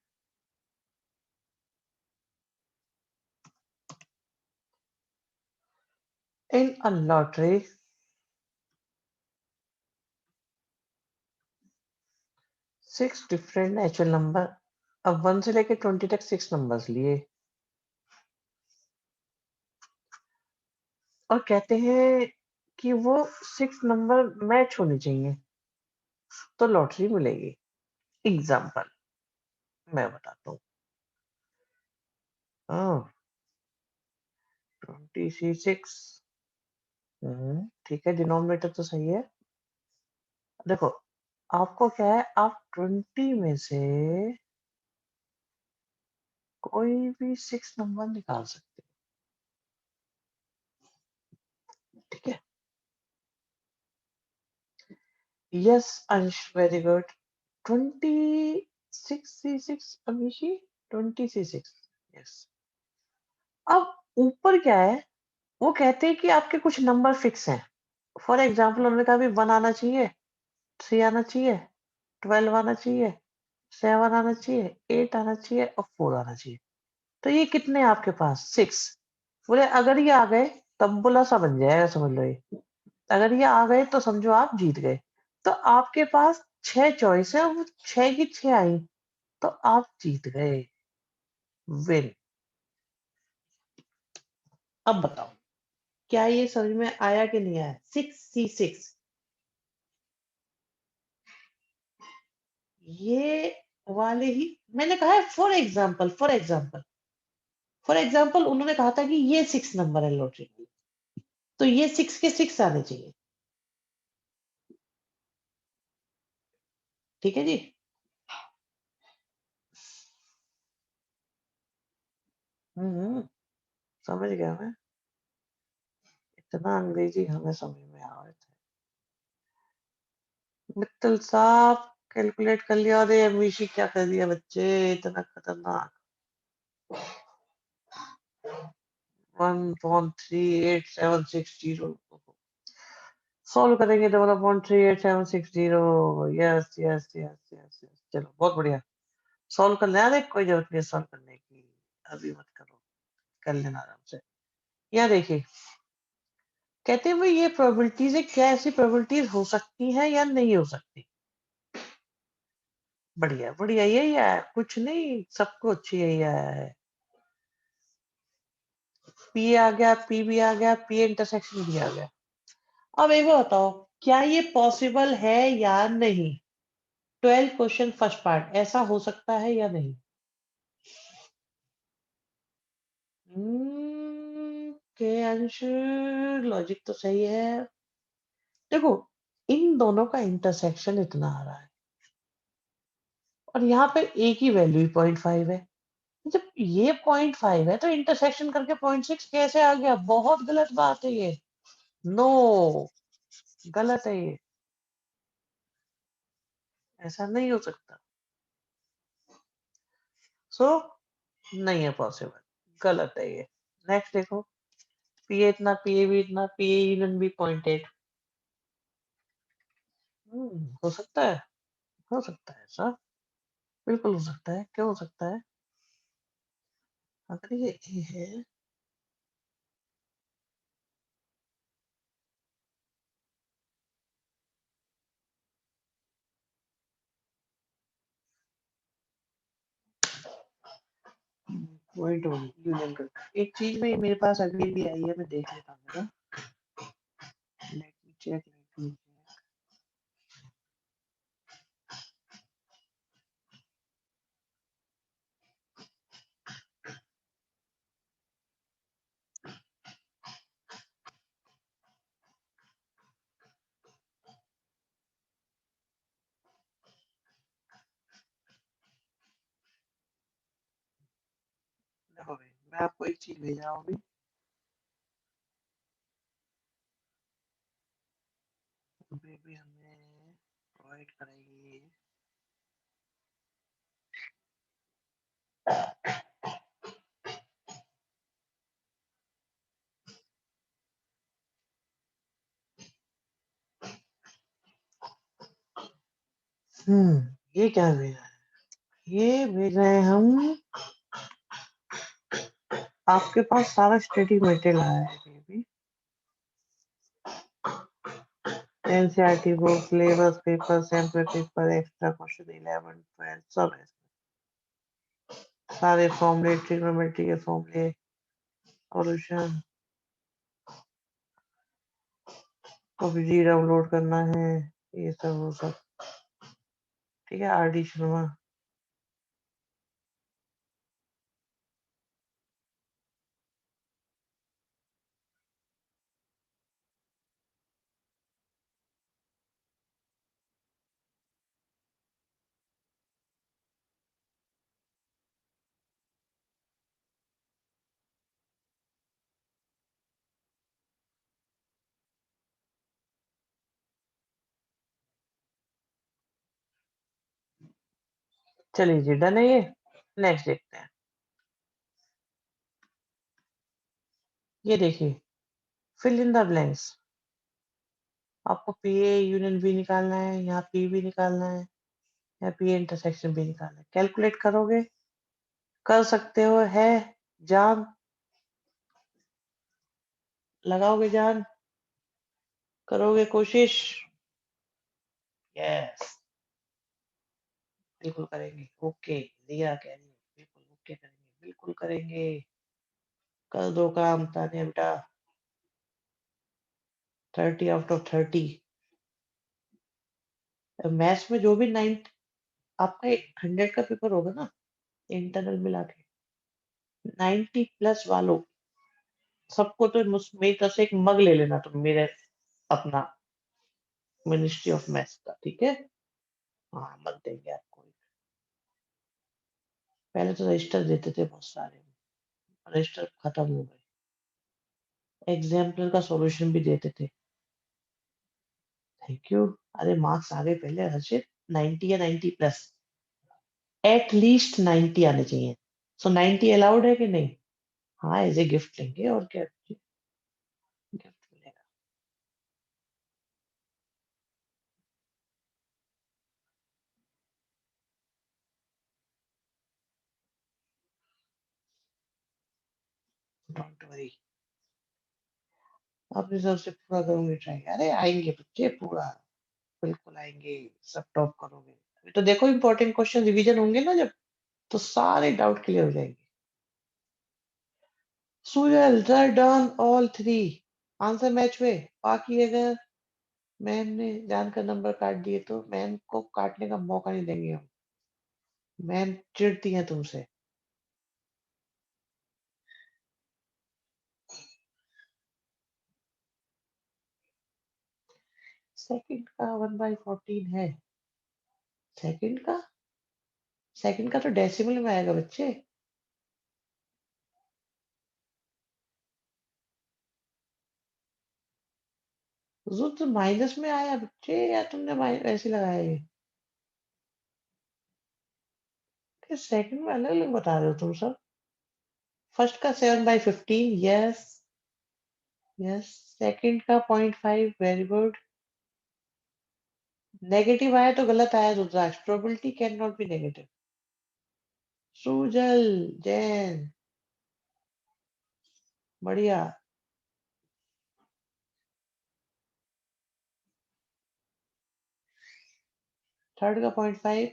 In a lottery 6 different natural number, अब 1 से लेकर 20 तक 6 नंबर्स लिए और कहते हैं कि वो 6 नंबर मैच होने चाहिए तो लॉटरी मिलेगी। एग्जाम्पल मैं बताता हूँ। हाँ, 20C6। ठीक है, डिनोमिनेटर तो सही है। देखो, आपको क्या है, आप 20 में से कोई भी 6 नंबर निकाल सकते हो, ठीक है। यस अंश, very good. 26C6 Amishi, 20C6। Yes. अब ऊपर क्या है, वो कहते हैं कि आपके कुछ नंबर फिक्स हैं, फॉर एग्जाम्पल उन्होंने कहा भी 1 आना चाहिए, 3 आना चाहिए, 12 आना चाहिए, 7 आना चाहिए, 8 आना चाहिए और 4 आना चाहिए। तो ये कितने हैं आपके पास? 6। बोले अगर ये आ गए तब बुला-सा बन जाएगा, समझ लो ये। अगर ये आ गए तो समझो आप जीत गए। तो आपके पास 6 चॉइस है और वो 6 की 6 आई, तो आप जीत गए, विन। अब बताओ, क्या ये समझ में आया कि नहीं आया? 6C6 ये वाले ही मैंने कहा है फॉर एग्जाम्पल उन्होंने कहा था कि ये 6 नंबर है लॉटरी में, तो ये 6 के 6 आने चाहिए। ठीक है जी? हुँ, समझ गया मैं। इतना अंग्रेज़ी हमें समझ में आ रहे थे। मित्तल साहब कैलकुलेट कर लिया। अरे अमीशी क्या कर दिया बच्चे, इतना खतरनाक। 1.3876 सॉल्व करेंगे तो 1.3876। Yes yes yes yes yes, चलो बहुत बढ़िया। सॉल्व कर लेना, देख कोई जरूरत नहीं है सॉल्व करने की, अभी मत करो, कर लेना आराम से। यहाँ देखिए, कहते हैं भाई ये प्रोबेबिलिटीज है, क्या ऐसी प्रोबेबिलिटीज हो सकती हैं या नहीं हो सकती? बढ़िया बढ़िया, यही है, कुछ नहीं, सबको अच्छी यही आया है। पी आ गया, पी भी आ गया, पी इंटरसेक्शन भी आ गया। अब एक बार बताओ, क्या ये पॉसिबल है या नहीं? 12 क्वेश्चन फर्स्ट पार्ट, ऐसा हो सकता है या नहीं? के आंसर लॉजिक तो सही है। देखो, इन दोनों का इंटरसेक्शन इतना आ रहा है और यहाँ पे एक ही वैल्यू 0.5 है। जब ये 0.5 है तो इंटरसेक्शन करके 0.6 कैसे आ गया? बहुत गलत बात है ये। नो, गलत है ये, ऐसा नहीं हो सकता। सो नहीं है पॉसिबल, गलत है ये। नेक्स्ट देखो, पी इतना, पी भी इतना, पी यूनियन भी 0.8। हो सकता है, हो सकता है सर, बिल्कुल हो सकता है, क्यों हो सकता है? अगर ये ए है, पॉइंट यूनियन कर, एक चीज में मेरे पास अगली भी आई है, मैं देख लेता हूँ। Let me check, let me check. देखो भाई, मैं आपको एक चीज भेज रहा हूँ अभी, अभी भी हमें प्रोवाइड कराएगी। ये क्या भेज रहा है? ये भेज रहे हैं हम, आपके पास सारा स्टडी मटेरियल आया है baby, NCERT book, syllabus paper, sample paper, extra question 11 12 सब है। सारे फॉर्मूले, ट्रिग्नोमेट्री के फॉर्मूले, सॉल्यूशन को भी डाउनलोड करना है, ये सब वो सब। ठीक है, आरडी शर्मा। चलिए जी, डन है ये। नेक्स्ट देखते हैं। ये देखिए, फिल इन द ब्लैंक्स। आपको पी ए यूनियन बी निकालना है, यहाँ पी भी निकालना है, या पी इंटरसेक्शन बी निकालना है। कैलकुलेट करोगे? कर सकते हो, है जान? लगाओगे जान? करोगे कोशिश? यस, बिल्कुल करेंगे। ओके, दिया कह रही है, बिल्कुल ओके करेंगे, बिल्कुल करेंगे। कर दो काम तानिया बेटा। 30 आउट ऑफ 30। मैथ्स में जो भी 9 आपका 100 का पेपर होगा ना, इंटरनल मिला के 90 प्लस वालों सबको तो मेरी तरफ से एक मग ले लेना तुम, मेरे अपना मिनिस्ट्री ऑफ मैथ्स का, ठीक है? हाँ, मग देंगे आपको। पहले तो रजिस्टर देते थे बहुत सारे, रजिस्टर खत्म हो गए। एग्जाम्पल का सॉल्यूशन भी देते थे। Thank you. अरे मार्क्स आ गए पहले हर्षित, 90 या 90 प्लस, एट लीस्ट 90 आने चाहिए। सो 90 अलाउड है कि नहीं? हाँ, एज ए गिफ्ट लेंगे और क्या, गिफ्ट मिलेगा। डोंट वरी, अपनी तरफ से पूरा करूंगी ट्राई। अरे आएंगे बच्चे, पूरा बिल्कुल आएंगे, सब टॉप करोगे। अभी तो देखो इंपॉर्टेंट क्वेश्चन रिवीजन होंगे ना जब, तो सारे डाउट क्लियर हो जाएंगे। Sujal sir done all 3 answer match हुए। बाकी अगर मैम ने जानकर नंबर काट दिए तो मैम को काटने का मौका नहीं देंगे हम। मैम चिढ़ती हैं तुमसे। सेकंड का 1/14 है। सेकंड का, सेकंड का तो डेसिमल में आएगा बच्चे। जो तो माइनस में आया बच्चे, या तुमने ऐसे लगाया ये? सेकंड में अलग अलग बता रहे हो तुम सब। फर्स्ट का 7/15, यस। यस। सेकंड का 0.5, वेरी गुड। नेगेटिव आया तो गलत आया Rudraksh, probability can not be negative. Sujal Jain, बढ़िया। थर्ड का 0.5,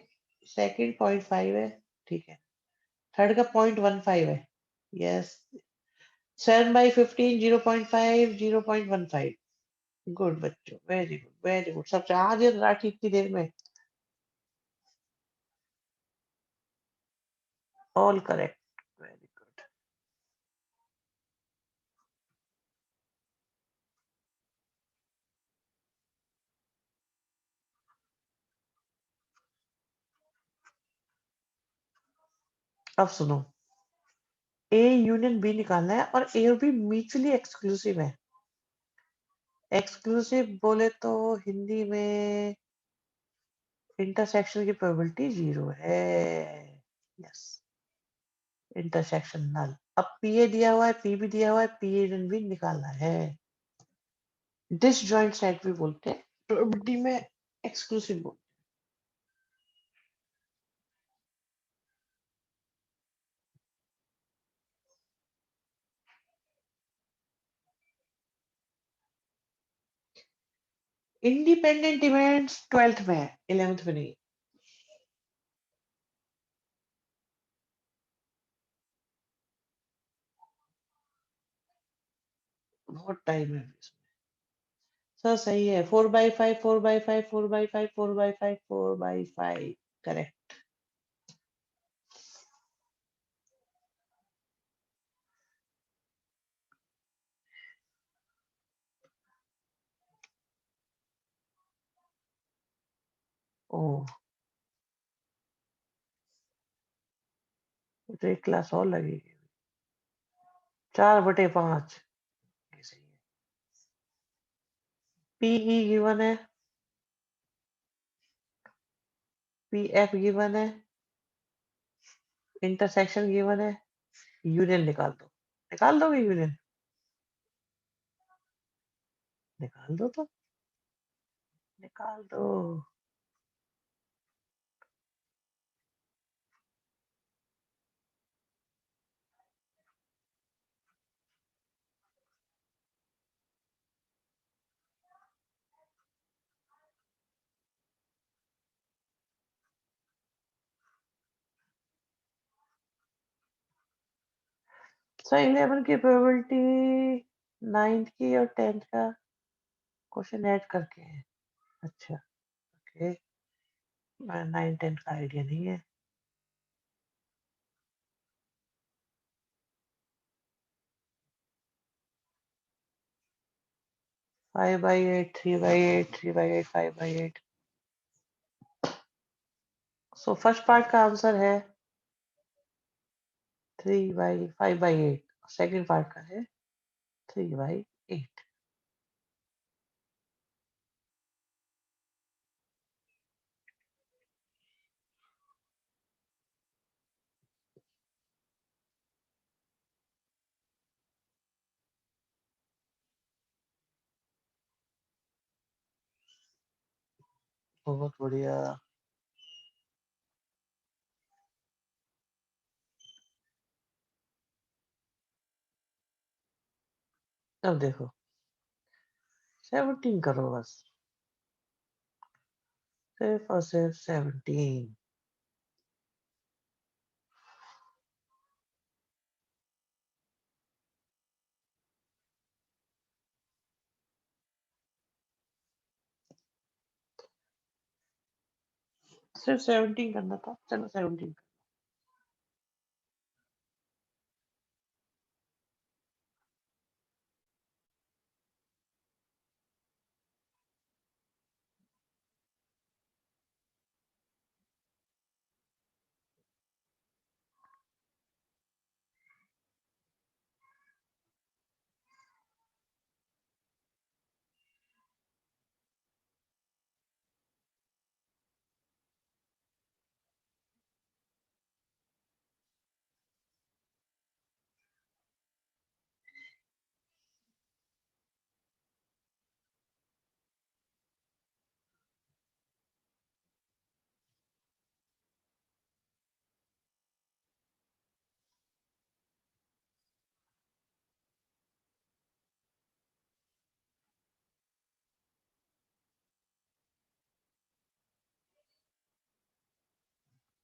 सेकंड 0.5 है, ठीक है। थर्ड का 0.15 है, यस। 7/15, 0.5, 0.15। गुड बच्चों, वेरी गुड, वेरी गुड। सबसे आज ये राठी इतनी देर में, ऑल करेक्ट, वेरी गुड। अब सुनो, ए यूनियन बी निकालना है, और ए और बी म्यूचुअली एक्सक्लूसिव है। एक्सक्लूसिव बोले तो हिंदी में इंटरसेक्शन की प्रोबेबिलिटी 0 है। यस, इंटरसेक्शन नल। अब पी ए दिया हुआ है, पी भी दिया हुआ है, पी ए यूनियन बी निकालना है। डिसजॉइंट सेट भी बोलते हैं, प्रोबेबिलिटी में एक्सक्लूसिव बोलते हैं। इंडिपेंडेंट इवेंट्स 12th में है, 11th में नहीं। बहुत टाइम है इसमें। सर सही है, 4/5, 4/5, 4/5, 4/5, 4/5, करेक्ट। ओह, तो एक क्लास और लगेगी। 4/5, ये सही है। पीई गिवन है, पी एफ गिवन है, इंटरसेक्शन गिवन है, यूनियन निकाल दो। निकाल दोगे यूनियन? निकाल दो तो। निकाल दो। सर 11 की प्रोबेबिलिटी 9th की और 10th का क्वेश्चन ऐड करके है। अच्छा ओके, 9 10 का आइडिया नहीं है। Five by eight, 3/8, 3/8, 5/8। So first part का आंसर है 5/8। सेकंड पार्ट का है 3/8। बहुत बढ़िया। अब देखो 17 करो बस, सिर्फ और सिर्फ 17। सिर्फ 17 करना था, चलो 17।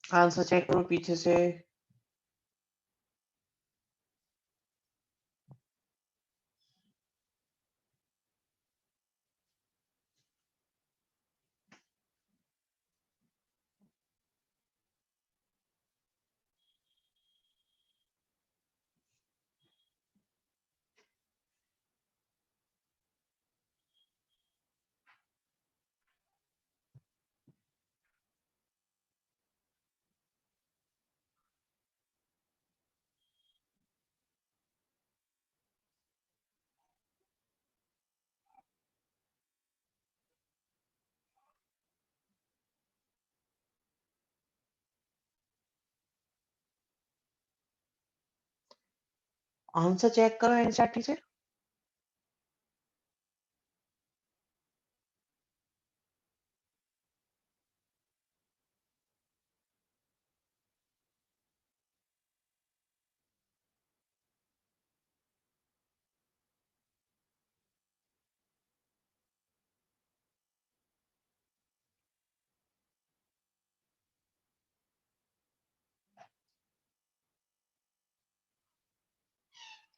आंसर चेक करो पीछे से। आंसर चेक करो एनसीईआरटी से।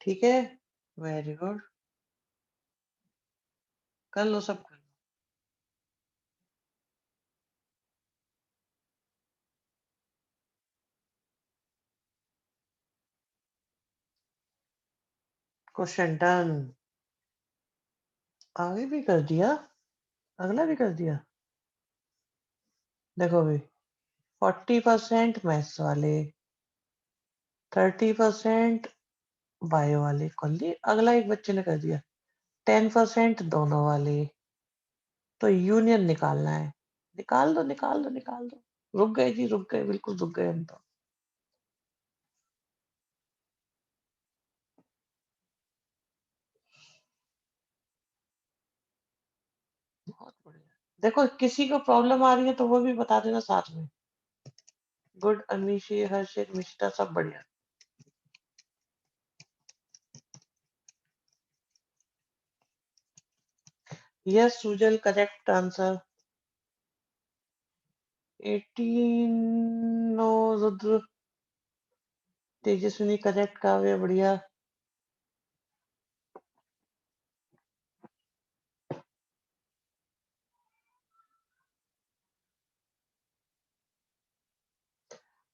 ठीक है, वेरी गुड। कर लो सब कर लो। Question done. आगे भी कर दिया, अगला भी कर दिया। देखो अभी 40% मैथ्स वाले, 30% बायो वाले कर लिए, अगला एक बच्चे ने कर दिया 10% दोनों वाले। तो यूनियन निकालना है। निकाल दो निकाल दो निकाल दो। रुक गए जी, रुक गए, बिल्कुल रुक गए हम तो। बहुत बढ़िया। देखो किसी को प्रॉब्लम आ रही है तो वो भी बता देना साथ में। गुड, अमीशी, हर्षित, मिश्ता सब बढ़िया। Yes Sujal, correct answer. 18। No Rudra. Tejaswini correct, Kavya बढ़िया।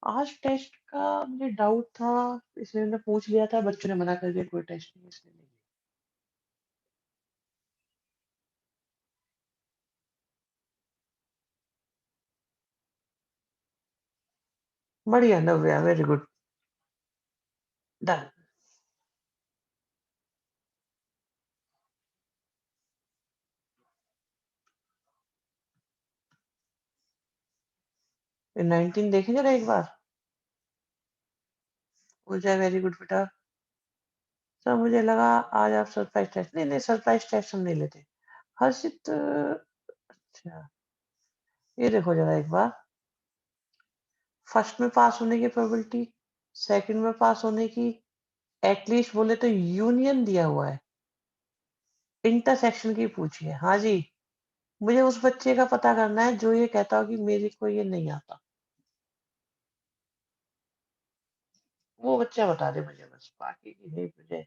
आज टेस्ट का मुझे डाउट था, इसलिए मैंने पूछ लिया था, बच्चों ने मना कर दिया कोई टेस्ट नहीं इसलिए नहीं। बढ़िया नव्या, वेरी गुड। डन। 19 देखेंगे ना एक बार। पूजा, वेरी गुड बेटा। सर मुझे लगा आज आप सरप्राइज टेस्ट, नहीं नहीं सरप्राइज टेस्ट हम नहीं लेते। हर्षित, अच्छा ये देखो जरा एक बार। फर्स्ट में पास होने की प्रोबेबिलिटी, सेकंड में पास होने की, एटलीस्ट बोले तो यूनियन दिया हुआ है, इंटरसेक्शन की पूछी है। हाँ जी, मुझे उस बच्चे का पता करना है जो ये कहता हो कि मेरे को ये नहीं आता। वो बच्चा बता दे मुझे, बस बाकी की नहीं मुझे।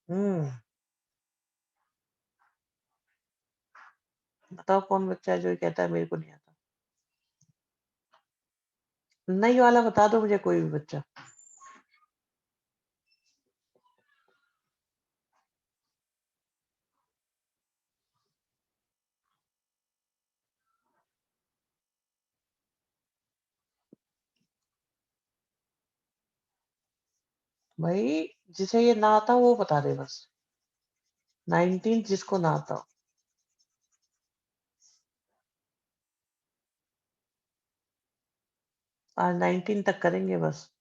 हम्म। बताओ कौन बच्चा है जो ये कहता है मेरे को नहीं आता। नहीं वाला बता दो मुझे, कोई भी बच्चा। भाई जिसे ये ना आता वो बता दे बस। 19 जिसको ना आता हो। आज 19 तक करेंगे बस।